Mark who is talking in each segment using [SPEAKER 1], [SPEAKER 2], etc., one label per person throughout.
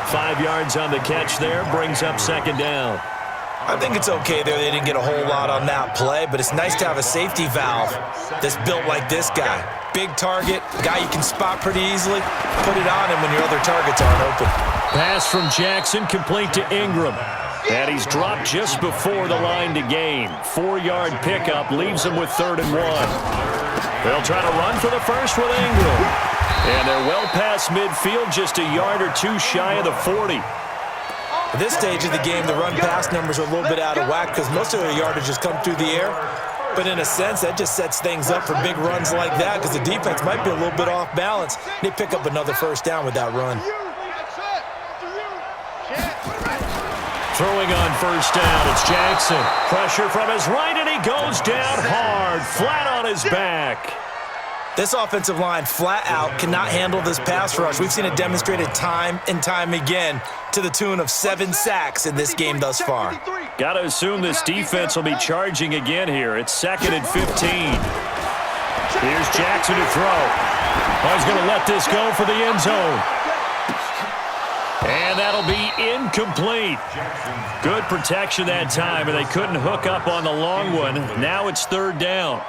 [SPEAKER 1] 5 yards on the catch there, brings up second down.
[SPEAKER 2] I think it's okay there. They didn't get a whole lot on that play, but it's nice to have a safety valve that's built like this guy. Big target, guy you can spot pretty easily. Put it on him when your other targets aren't open.
[SPEAKER 1] Pass from Jackson, complete to Ingram. And he's dropped just before the line to gain. 4-yard pickup leaves him with 3rd and 1. They'll try to run for the first with Ingram. And they're well past midfield, just a yard or two shy of the 40.
[SPEAKER 2] At this stage of the game, the run-pass numbers are a little bit out of whack because most of their yardage has come through the air. But in a sense, that just sets things up for big runs like that because the defense might be a little bit off balance. They pick up another first down with that run.
[SPEAKER 1] Throwing on first down, it's Jackson. Pressure from his right, and he goes down hard, flat on his back.
[SPEAKER 2] This offensive line, flat out, cannot handle this pass rush. We've seen it demonstrated time and time again to the tune of 7 sacks in this game thus far.
[SPEAKER 1] Got to assume this defense will be charging again here. It's 2nd and 15. Here's Jackson to throw. Oh, he's going to let this go for the end zone. And that'll be incomplete. Good protection that time, and they couldn't hook up on the long one. Now it's 3rd down.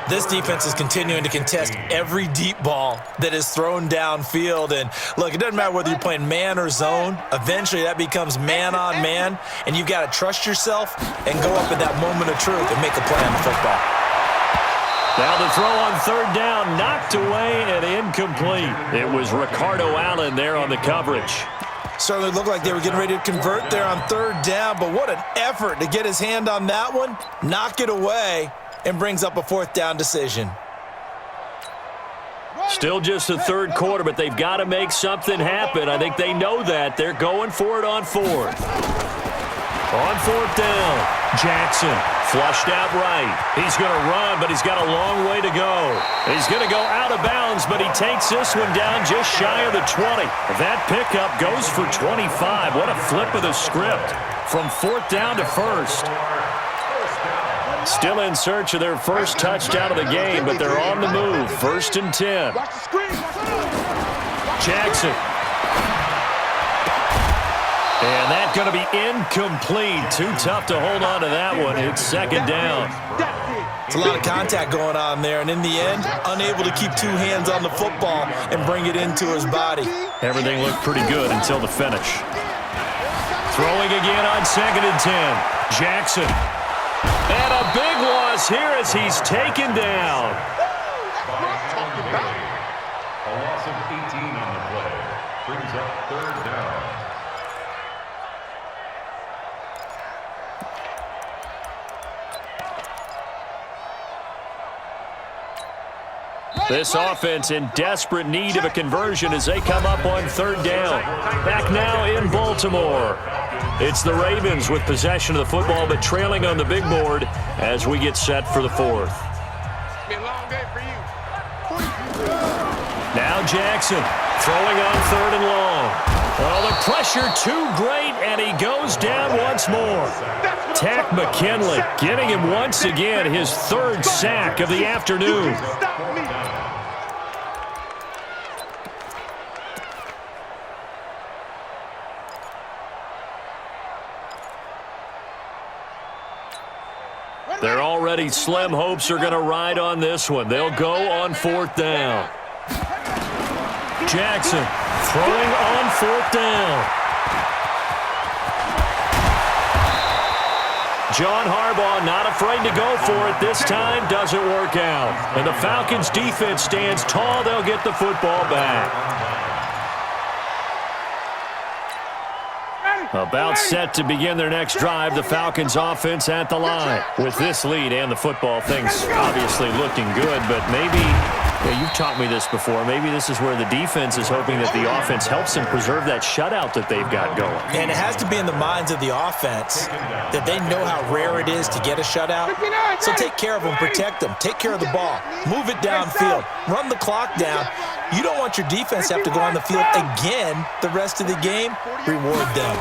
[SPEAKER 2] This defense is continuing to contest every deep ball that is thrown downfield. And look, it doesn't matter whether you're playing man or zone. Eventually that becomes man on man, and you've got to trust yourself and go up at that moment of truth and make a play on the football.
[SPEAKER 1] Now the throw on 3rd down, knocked away and incomplete. It was Ricardo Allen there on the coverage.
[SPEAKER 2] Certainly looked like they were getting ready to convert there on 3rd down, but what an effort to get his hand on that one, knock it away, and brings up a 4th down decision.
[SPEAKER 1] Still just the 3rd quarter, but they've got to make something happen. I think they know that. They're going for it on 4th. On 4th down, Jackson flushed out right. He's going to run, but he's got a long way to go. He's going to go out of bounds, but he takes this one down just shy of the 20. That pickup goes for 25. What a flip of the script from 4th down to 1st. Still in search of their first touchdown of the game, but they're on the move. 1st and 10. Jackson. And that's going to be incomplete. Too tough to hold on to that one. It's 2nd down.
[SPEAKER 2] It's a lot of contact going on there, and in the end, unable to keep 2 hands on the football and bring it into his body.
[SPEAKER 1] Everything looked pretty good until the finish. Throwing again on 2nd and 10. Jackson. And a big loss here as he's taken down.
[SPEAKER 3] A loss of 18 on the play. Brings up 3rd down.
[SPEAKER 1] This offense in desperate need of a conversion as they come up on 3rd down. Back now in Baltimore. It's the Ravens with possession of the football, but trailing on the big board as we get set for the 4th. Now Jackson throwing on 3rd and long. Oh, the pressure too great, and he goes down once more. Tack McKinley getting him once again his 3rd sack of the afternoon. Their already slim hopes are going to ride on this one. They'll go on 4th down. Jackson throwing on 4th down. John Harbaugh not afraid to go for it this time. Doesn't work out. And the Falcons defense stands tall. They'll get the football back. About set to begin their next drive. The Falcons offense at the line. With this lead and the football, things obviously looking good, but maybe, you've taught me this before, maybe this is where the defense is hoping that the offense helps them preserve that shutout that they've got going.
[SPEAKER 2] And it has to be in the minds of the offense that they know how rare it is to get a shutout. So take care of them, protect them, take care of the ball, move it downfield, run the clock down. You don't want your defense to have to go on the field again the rest of the game. Reward them.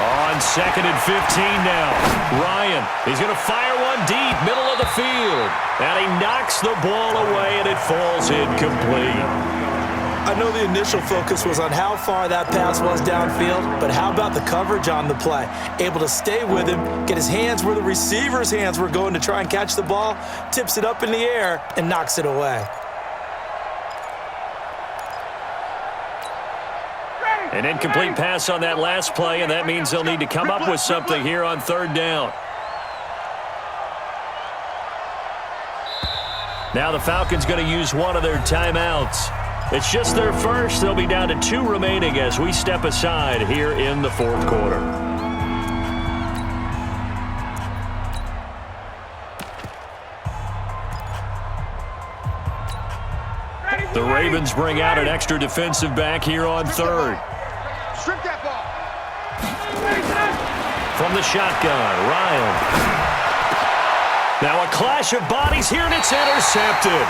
[SPEAKER 1] On 2nd and 15 now. Ryan, he's going to fire one deep, middle of the field. And he knocks the ball away, and it falls incomplete.
[SPEAKER 2] I know the initial focus was on how far that pass was downfield, but how about the coverage on the play? Able to stay with him, get his hands where the receiver's hands were going to try and catch the ball, tips it up in the air, and knocks it away.
[SPEAKER 1] An incomplete pass on that last play, and that means they'll need to come up with something here on third down. Now the Falcons going to use one of their timeouts. It's just their first. They'll be down to 2 remaining as we step aside here in the fourth quarter. The Ravens bring out an extra defensive back here on third.
[SPEAKER 4] Strip that ball.
[SPEAKER 1] From the shotgun, Ryan. Now a clash of bodies here, and it's intercepted.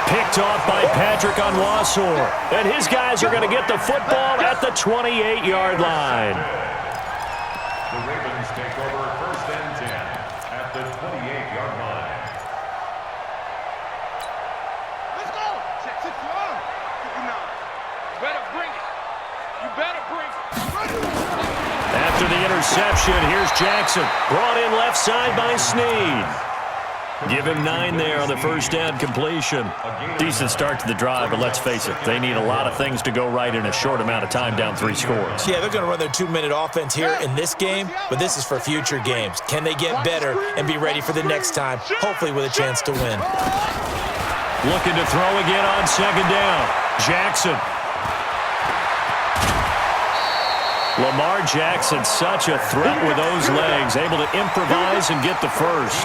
[SPEAKER 1] Picked off by Patrick Onwuasor. And his guys are going to get the football at the 28-yard line.
[SPEAKER 3] The Ravens take over first and 10 at the 28-yard line.
[SPEAKER 4] Let's go. Check it on. You better bring it. You better bring it.
[SPEAKER 1] After the interception, here's Jackson. Brought in left side by Snead. Give him 9 there on the first down completion. Decent start to the drive, but let's face it, they need a lot of things to go right in a short amount of time, down 3 scores.
[SPEAKER 2] Yeah, they're going to run their 2-minute offense here in this game, but this is for future games. Can they get better and be ready for the next time, hopefully with a chance to win?
[SPEAKER 1] Looking to throw again on second down. Jackson. Lamar Jackson, such a threat with those legs, able to improvise and get the first.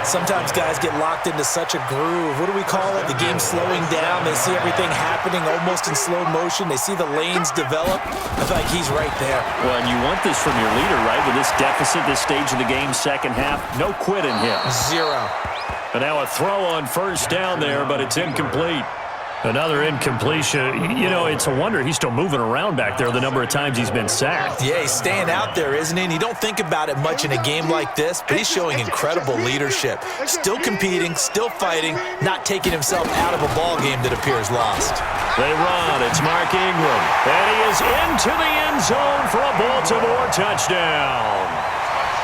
[SPEAKER 2] Sometimes guys get locked into such a groove. What do we call it? The game's slowing down. They see everything happening almost in slow motion. They see the lanes develop. I feel like he's right there.
[SPEAKER 1] Well, and you want this from your leader, right? With this deficit, this stage of the game, second half, no quit in him.
[SPEAKER 2] 0.
[SPEAKER 1] And now a throw on first down there, but it's incomplete. Another incompletion. You know, it's a wonder he's still moving around back there the number of times he's been sacked.
[SPEAKER 2] Yeah, he's staying out there, isn't he? And you don't think about it much in a game like this, but he's showing incredible leadership. Still competing, still fighting, not taking himself out of a ball game that appears lost.
[SPEAKER 1] They run. It's Mark Ingram. And he is into the end zone for a Baltimore touchdown.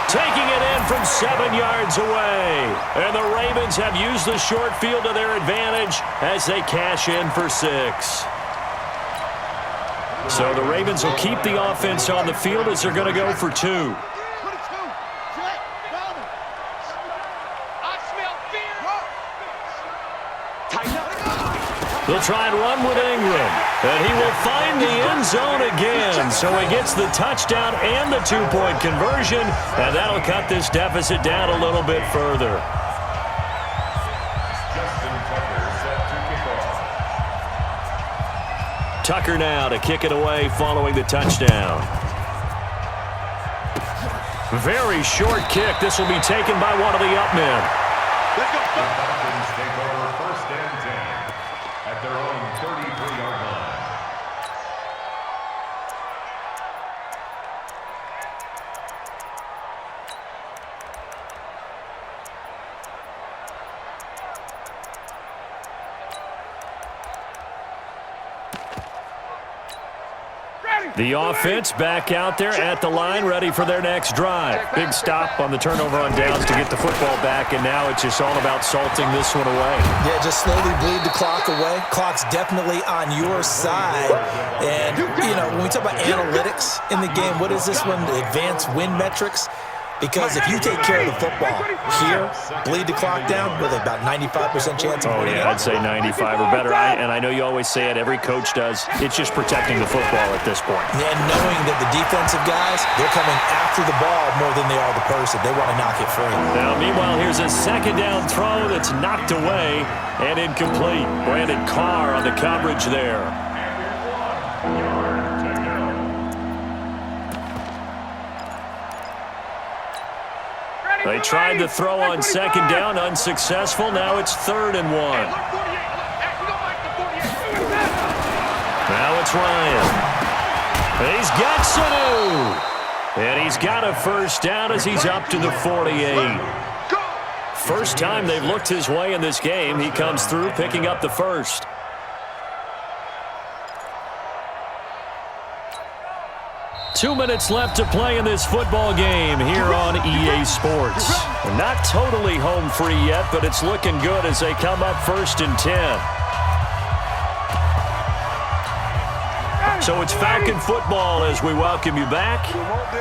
[SPEAKER 1] Taking it in from 7 yards away. And the Ravens have used the short field to their advantage as they cash in for 6. So the Ravens will keep the offense on the field as they're going to go for 2. They'll try and run with Ingram. And he will find the end zone again. So he gets the touchdown and the 2-point conversion. And that'll cut this deficit down a little bit further. Tucker now to kick it away following the touchdown. Very short kick. This will be taken by one of the up men.
[SPEAKER 3] Let's go. The Falcons take over first and 10 at their own 33-yard line.
[SPEAKER 1] The offense back out there at the line, ready for their next drive. Big stop on the turnover on downs to get the football back, and now it's just all about salting this one away.
[SPEAKER 2] Yeah, just slowly bleed the clock away. Clock's definitely on your side. And, you know, when we talk about analytics in the game, what is this one? The advanced win metrics? Because if you take care of the football here, bleed the clock down, with about 95% chance of winning.
[SPEAKER 1] Oh, yeah, I'd say 95 or better. And I know you always say it, every coach does. It's just protecting the football at this point.
[SPEAKER 2] And knowing that the defensive guys, they're coming after the ball more than they are the person. They want to knock it free.
[SPEAKER 1] Now, meanwhile, here's a second down throw that's knocked away and incomplete. Brandon Carr on the coverage there. They tried to throw on second down, unsuccessful. Now it's 3rd and 1. Now it's Ryan. He's got Sanu. And he's got a first down as he's up to the 48. First time they've looked his way in this game. He comes through picking up the first. 2 minutes left to play in this football game here on EA Sports. Not totally home free yet, but it's looking good as they come up 1st and 10. So it's Falcon football as we welcome you back.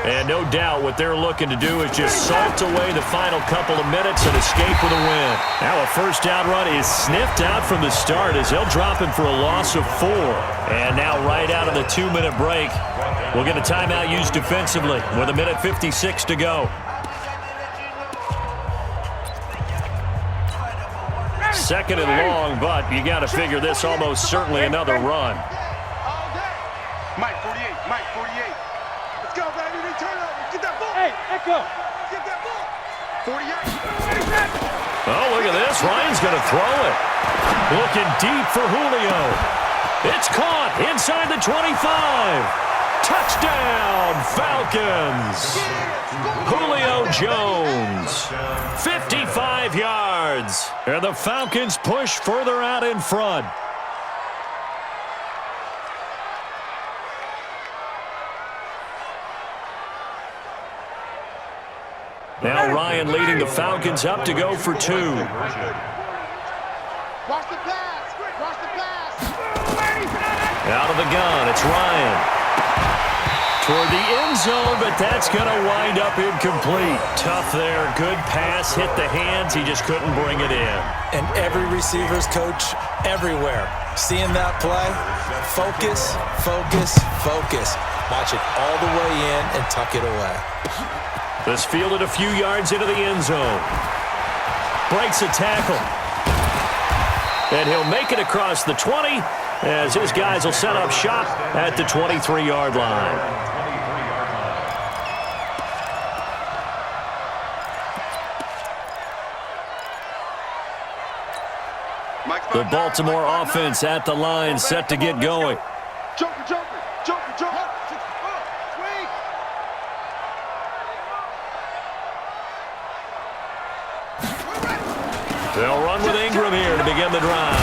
[SPEAKER 1] And no doubt what they're looking to do is just salt away the final couple of minutes and escape with a win. Now a first down run is sniffed out from the start as they'll drop him for a loss of 4. And now right out of the 2-minute break, we'll get a timeout used defensively with 1:56 to go. Second and long, but you got to figure this almost certainly another run.
[SPEAKER 4] Mike 48, Mike 48. Let's go, baby. They turn over. Get that ball. Hey, Echo. Get that ball. 48.
[SPEAKER 1] Oh, look at this. Ryan's going to throw it. Looking deep for Julio. It's caught inside the 25. Touchdown, Falcons. Julio Jones, 55 yards. And the Falcons push further out in front. Now Ryan leading the Falcons up to go for 2.
[SPEAKER 4] Watch the pass. Watch the pass.
[SPEAKER 1] Out of the gun, it's Ryan. Toward the end zone, but that's going to wind up incomplete. Tough there. Good pass. Hit the hands. He just couldn't bring it in.
[SPEAKER 2] And every receiver's coach everywhere. Seeing that play, focus, focus, focus. Watch it all the way in and tuck it away.
[SPEAKER 1] This fielded a few yards into the end zone. Breaks a tackle. And he'll make it across the 20 as his guys will set up shop at the 23-yard line. The Baltimore offense at the line set to get going.
[SPEAKER 4] Joker, Joker, Joker, Joker. Swing.
[SPEAKER 1] They'll run with Ingram here to begin the drive.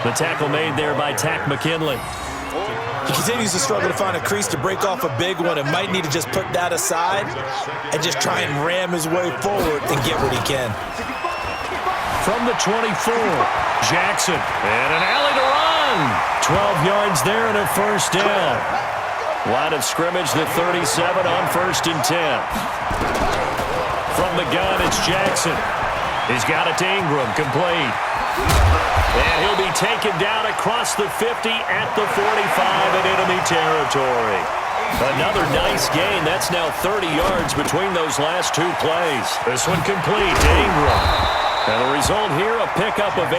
[SPEAKER 1] The tackle made there by Tack McKinley.
[SPEAKER 2] He continues to struggle to find a crease to break off a big one and might need to just put that aside and just try and ram his way forward and get what he can.
[SPEAKER 1] From the 24, Jackson. And an alley to run. 12 yards there and a first down. Line of scrimmage, the 37 on 1st and 10. From the gun, it's Jackson. He's got it to Ingram, complete. And he'll be taken down across the 50 at the 45 in enemy territory. Another nice gain. That's now 30 yards between those last 2 plays. This one complete to Ingram. And the result here, a pickup of 8.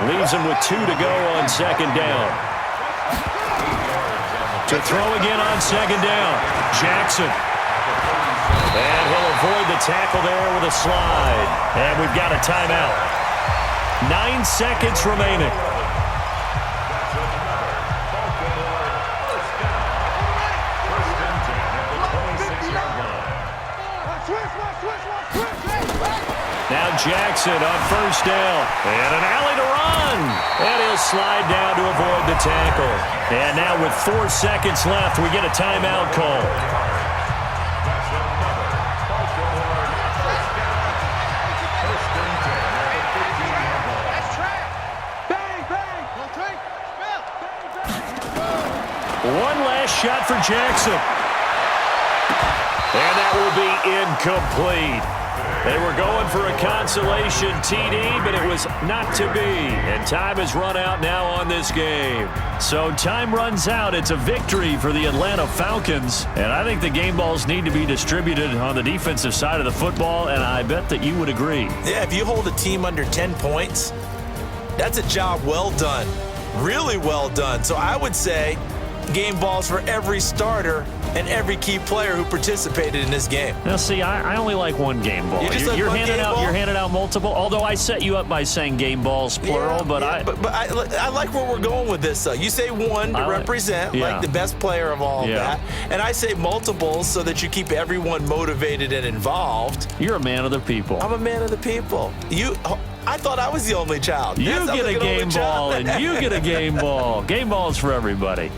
[SPEAKER 1] Leaves him with 2 to go on 2nd down. To throw again on 2nd down, Jackson. And he'll avoid the tackle there with a slide. And we've got a timeout. 9 seconds remaining. Now Jackson on 1st down. And an alley to run. And he'll slide down to avoid the tackle. And now with 4 seconds left, we get a timeout call. One last shot for Jackson. And that will be incomplete. They were going for a consolation TD, but it was not to be. And time has run out now on this game. So time runs out. It's a victory for the Atlanta Falcons. And I think the game balls need to be distributed on the defensive side of the football, and I bet that you would agree.
[SPEAKER 2] Yeah, if you hold a team under 10 points, that's a job well done. Really well done. So I would say game balls for every starter and every key player who participated in this game.
[SPEAKER 1] Now, see, I only like one game ball. You're handing out multiple. Although I set you up by saying game balls plural, but I
[SPEAKER 2] like where we're going with this. You say one to represent like the best player of all of that, and I say multiples so that you keep everyone motivated and involved.
[SPEAKER 1] You're a man of the people.
[SPEAKER 2] I'm a man of the people. I thought I was the only child.
[SPEAKER 1] You get a game ball, and you get a game ball. Game balls for everybody.